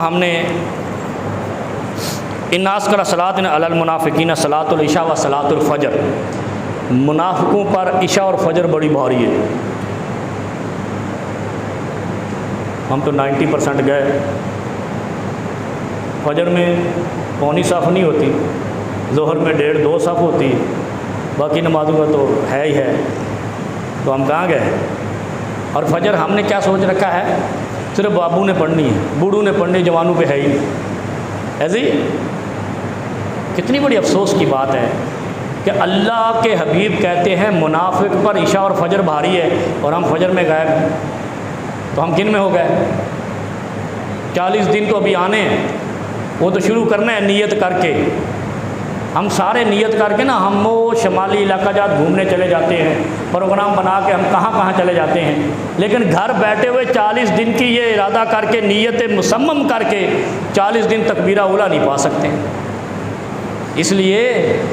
ہم نے الناس کا صلاۃ علی المنافقین صلاۃ العشاء و صلاۃ الفجر، منافقوں پر عشاء اور فجر بڑی بھاری ہے۔ ہم تو 90% گئے۔ فجر میں پونی صف نہیں ہوتی، ظہر میں 1.5-2 صف ہوتی، باقی نمازوں کا تو ہے ہی ہے، تو ہم کہاں گئے؟ اور فجر ہم نے کیا سوچ رکھا ہے؟ صرف بابو نے پڑھنی ہے، بوڑھوں نے پڑھنی، جوانوں پہ ہے ہی نہیں۔ ایسے ہی کتنی بڑی افسوس کی بات ہے کہ اللہ کے حبیب کہتے ہیں منافق پر عشاء اور فجر بھاری ہے، اور ہم فجر میں غائب ہیں۔ تو ہم کن میں ہو گئے؟ 40 دن تو ابھی آنے ہیں، وہ تو شروع کرنا ہے نیت کر کے۔ ہم سارے نیت کر کے نا، ہم وہ شمالی علاقہ جات گھومنے چلے جاتے ہیں، پروگرام بنا کے ہم کہاں کہاں چلے جاتے ہیں، لیکن گھر بیٹھے ہوئے 40 دن کی یہ ارادہ کر کے، نیت مصمم کر کے 40 دن تکبیرہ اولیٰ نہیں پا سکتے، اس لیے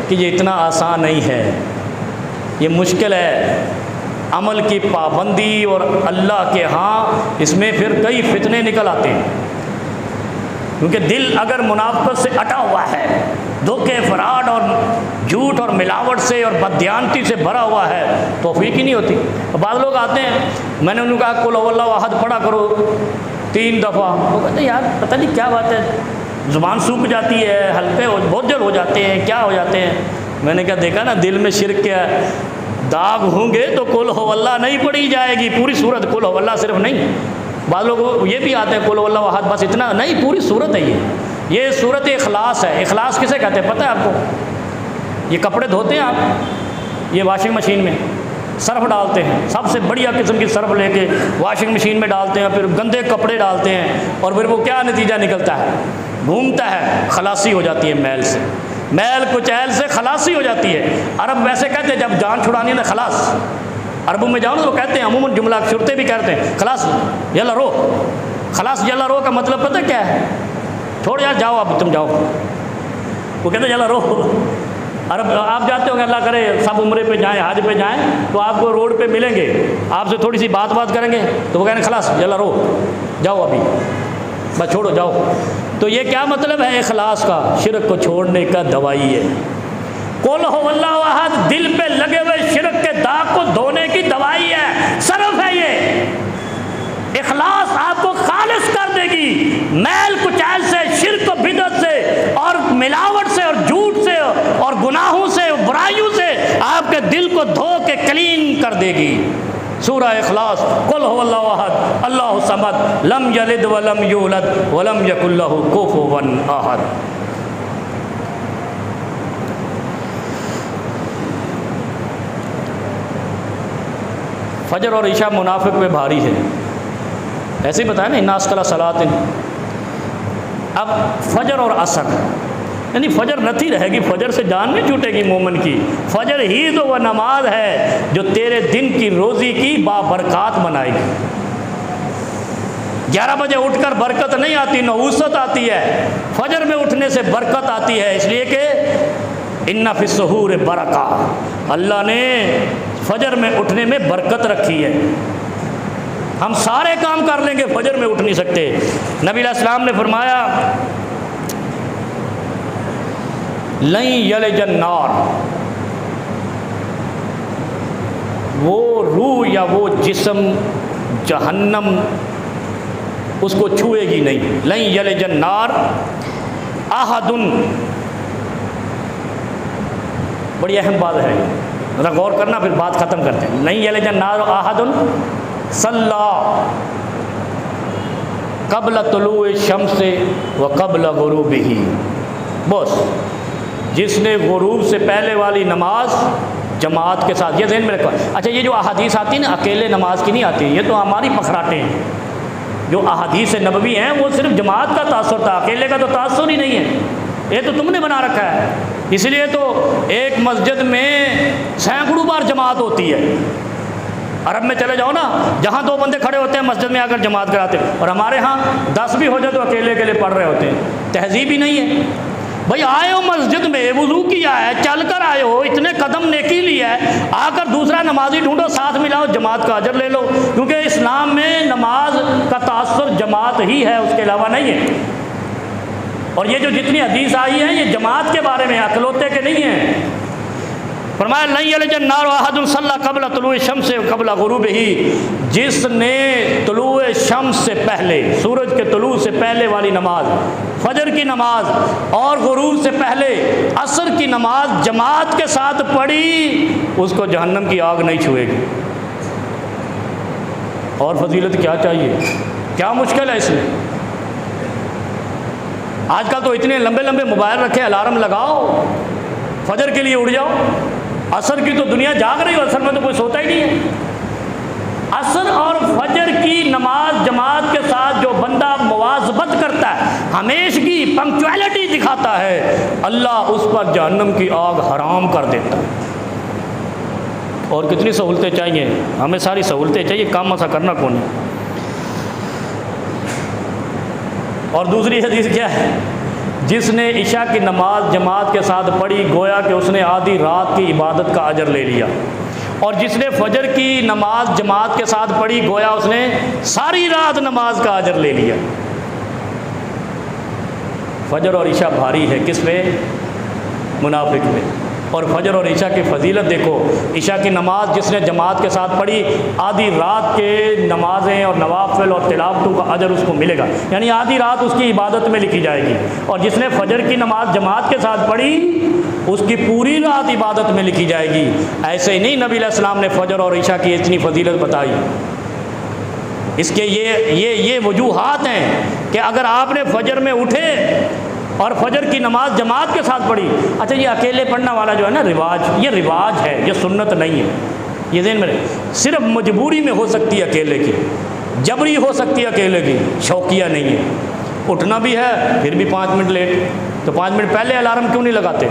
کہ یہ اتنا آسان نہیں ہے، یہ مشکل ہے۔ عمل کی پابندی اور اللہ کے ہاں اس میں پھر کئی فتنے نکل آتے ہیں، کیونکہ دل اگر منافقت سے اٹا ہوا ہے، دھوکے، فراڈ اور جھوٹ اور ملاوٹ سے اور بددیانتی سے بھرا ہوا ہے، توفیق ہی نہیں ہوتی۔ بعض لوگ آتے ہیں، میں نے انہوں نے کہا قل هو اللہ احد پڑھا کرو 3 دفعہ، وہ کہتے ہیں یار پتہ نہیں کیا بات ہے، زبان سوکھ جاتی ہے، حلقے بوجھل ہو جاتے ہیں، کیا ہو جاتے ہیں۔ میں نے کہا دیکھا نا، دل میں شرک کیا داغ ہوں گے تو قل هو اللہ نہیں پڑھی جائے گی، پوری سورت قل هو اللہ صرف نہیں۔ بعض لوگ یہ بھی آتے ہیں قل هو اللہ احد بس اتنا نہیں، پوری سورت ہے یہ سورت اخلاص ہے۔ اخلاص کسے کہتے ہیں پتہ ہے آپ کو؟ یہ کپڑے دھوتے ہیں آپ، یہ واشنگ مشین میں سرف ڈالتے ہیں، سب سے بڑھیا قسم کی سرف لے کے واشنگ مشین میں ڈالتے ہیں، پھر گندے کپڑے ڈالتے ہیں، اور پھر وہ کیا نتیجہ نکلتا ہے؟ گھومتا ہے، خلاصی ہو جاتی ہے میل سے، میل کچیل سے خلاصی ہو جاتی ہے۔ عرب ویسے کہتے ہیں جب جان چھڑانی ہے نا خلاص، عربوں میں جاؤ نا تو کہتے ہیں، عموماً جملہ شرطے بھی کہتے ہیں خلاص یلا رو، خلاص یلا رو کا مطلب پتہ کیا ہے؟ چھوڑ یار جاؤ اب تم جاؤ، وہ کہتے ہیں یلا رو۔ عرب آپ جاتے ہو گے، اللہ کرے سب عمرے پہ جائیں، حج پہ جائیں، تو آپ کو روڈ پہ ملیں گے، آپ سے تھوڑی سی بات کریں گے تو وہ کہیں گے خلاص یلا رو، جاؤ ابھی بس چھوڑو جاؤ۔ تو یہ کیا مطلب ہے اخلاص کا؟ شرک کو چھوڑنے کا دوائی ہے۔ قل هو اللہ احد دل پہ لگے ہوئے شرک کے داغ کو دھونے کی دوائی ہے، صرف ہے یہ۔ اخلاص آپ کو خالص کر دے گی، میل کچیل سے، شرک و بدعت سے اور ملاوٹ سے اور جھوٹ سے اور گناہوں سے اور برائیوں سے آپ کے دل کو دھو کے کلین کر دے گی۔ سورہ اخلاص قل هو اللہ احد اللہ الصمد لم یلد ولم یولد ولم یکن لہ کفوا احد۔ فجر اور عشاء منافق پہ بھاری ہے، ایسے ہی بتایا نا الناس کا صلاۃ۔ اب فجر اور عصر، یعنی فجر نتی رہے گی، فجر سے جان نہیں چھوٹے گی مومن کی۔ فجر ہی تو وہ نماز ہے جو تیرے دن کی روزی کی بابرکات بنائے گی۔ 11 بجے اٹھ کر برکت نہیں آتی، نحوست آتی ہے، فجر میں اٹھنے سے برکت آتی ہے، اس لیے کہ ان فی السحور برکہ، اللہ نے فجر میں اٹھنے میں برکت رکھی ہے۔ ہم سارے کام کر لیں گے، فجر میں اٹھ نہیں سکتے۔ نبی علیہ السلام نے فرمایا لن یلج النار، وہ روح یا وہ جسم جہنم اس کو چھوئے گی نہیں۔ لن یلج النار احد، بڑی اہم بات ہے، ذرا غور کرنا پھر بات ختم کرتے ہیں۔ لن یلج النار احد صلی قبل طلوع الشمس وقبل غروبہ، بس جس نے غروب سے پہلے والی نماز جماعت کے ساتھ، یہ ذہن میں رکھو۔ اچھا یہ جو احادیث آتی ہیں نا، اکیلے نماز کی نہیں آتی، یہ تو ہماری پکھراٹیں ہیں۔ جو احادیث نبوی ہیں وہ صرف جماعت کا تاثر تھا، اکیلے کا تو تاثر ہی نہیں ہے، یہ تو تم نے بنا رکھا ہے۔ اس لیے تو ایک مسجد میں سینکڑوں بار جماعت ہوتی ہے۔ عرب میں چلے جاؤ نا، جہاں 2 بندے کھڑے ہوتے ہیں مسجد میں آ کر جماعت کراتے ہیں، اور ہمارے ہاں 10 بھی ہو جائے تو اکیلے اکیلے پڑھ رہے ہوتے ہیں۔ تہذیب ہی نہیں ہے۔ بھائی آئے ہو مسجد میں، وضو کیا ہے، چل کر آئے ہو، اتنے قدم نیکی لی ہے، آ کر دوسرا نمازی ڈھونڈو، ساتھ ملاؤ، جماعت کا اجر لے لو، کیونکہ اسلام میں نماز کا تاثر جماعت ہی ہے، اس کے علاوہ نہیں ہے۔ اور یہ جو جتنی حدیث آئی ہیں یہ جماعت کے بارے میں، اکلوتے کے نہیں ہیں۔ فرمایا لن یلج النار احد صلی قبل طلوع الشمس قبل غروبہ، جس نے طلوع شمس سے پہلے، سورج کے طلوع سے پہلے والی نماز، فجر کی نماز اور غروب سے پہلے عصر کی نماز جماعت کے ساتھ پڑھی، اس کو جہنم کی آگ نہیں چھوئے گی۔ اور فضیلت کیا چاہیے، کیا مشکل ہے اس میں؟ آج کل تو اتنے لمبے لمبے موبائل رکھے، الارم لگاؤ، فجر کے لیے اٹھ جاؤ۔ عصر کی تو دنیا جاگ رہی ہو، عصر میں تو کوئی سوتا ہی نہیں ہے۔ عصر اور فجر کی نماز جماعت کے ساتھ جو بندہ مواظبت کرتا ہے، ہمیشگی پنکچویلٹی دکھاتا ہے، اللہ اس پر جہنم کی آگ حرام کر دیتا ہے۔ اور کتنی سہولتیں چاہیے ہمیں، ساری سہولتیں چاہیے، کام ایسا کرنا کون ہے۔ اور دوسری حدیث کیا ہے؟ جس نے عشاء کی نماز جماعت کے ساتھ پڑھی، گویا کہ اس نے آدھی رات کی عبادت کا اجر لے لیا، اور جس نے فجر کی نماز جماعت کے ساتھ پڑھی، گویا اس نے ساری رات نماز کا اجر لے لیا۔ فجر اور عشاء بھاری ہے کس پہ؟ منافق پہ۔ اور فجر اور عشاء کی فضیلت دیکھو، عشاء کی نماز جس نے جماعت کے ساتھ پڑھی، آدھی رات کے نمازیں اور نوافل اور تلاوتوں کا اجر اس کو ملے گا، یعنی آدھی رات اس کی عبادت میں لکھی جائے گی۔ اور جس نے فجر کی نماز جماعت کے ساتھ پڑھی، اس کی پوری رات عبادت میں لکھی جائے گی۔ ایسے ہی نہیں نبی علیہ السلام نے فجر اور عشاء کی اتنی فضیلت بتائی، اس کے یہ وجوہات ہیں کہ اگر آپ نے فجر میں اٹھے اور فجر کی نماز جماعت کے ساتھ پڑھی، اچھا یہ اکیلے پڑھنا والا جو ہے نا رواج، یہ رواج ہے، یہ سنت نہیں ہے، یہ ذہن میں صرف مجبوری میں ہو سکتی ہے اکیلے کی، جبری ہو سکتی ہے اکیلے کی، شوقیہ نہیں ہے۔ اٹھنا بھی ہے پھر بھی 5 منٹ لیٹ، تو 5 منٹ پہلے الارم کیوں نہیں لگاتے؟